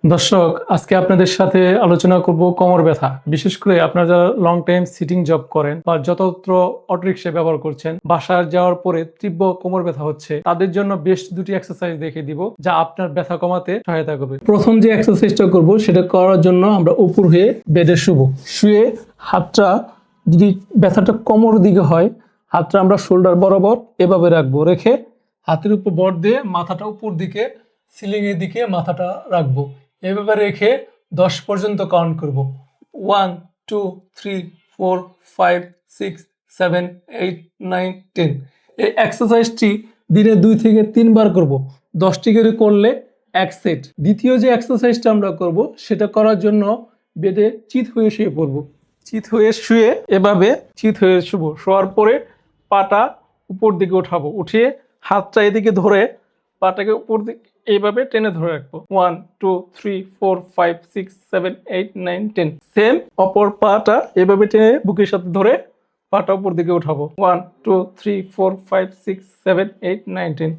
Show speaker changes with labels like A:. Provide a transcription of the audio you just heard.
A: দর্শক, আজকে আপনাদের সাথে আলোচনা করব কোমর ব্যথা। বিশেষ করে আপনারা যারা লং টাইম সিটিং জব করেন বা যত্র অটোরিকশা ব্যবহার করছেন, বাসায় যাওয়ার পরে তীব্র কোমর ব্যথা হচ্ছে, তাদের জন্য বেস্ট দুটি এক্সারসাইজ দেখিয়ে দিব যা আপনার ব্যথা কমাতে সহায়তা করবে। প্রথম যে এক্সারসাইজটা করব সেটা করার জন্য আমরা উপর হয়ে বেডে শুয়ে হাতটা যদি ব্যথাটা কোমর দিকে হয়, হাতটা আমরা শোল্ডার বরাবর এভাবে রাখবো, রেখে হাতের উপর ভর দিয়ে মাথাটা উপর দিকে সিলিং এর দিকে মাথাটা রাখবো। এভাবে রেখে 10 পর্যন্ত কাউন্ট করব। 1 2 3 4 5 6 7 8 9 10। এই এক্সারসাইজটি দিনে 2 থেকে 3 বার করব। 10টি করে করলে এক সেট। দ্বিতীয় যে এক্সারসাইজটা আমরা করব সেটা করার জন্য বেডে চিত হয়ে শুয়ে পড়ব। চিত হয়ে শুয়ে এভাবে চিত হয়ে শুব। শোয়ার পরে পাটা উপর দিকে উঠাবো, উঠিয়ে হাতটা এদিকে ধরে পাটাকে উপর দিকে এইভাবে টেনে ধরে রাখবো। 1 2 3 4 5 6 7 8 9 10। সেম অপর পাটা এভাবে টেনে বুকের সাথে ধরে পাটা উপর দিকে উঠাবো। 1 2 3 4 5 6 7 8 9 10।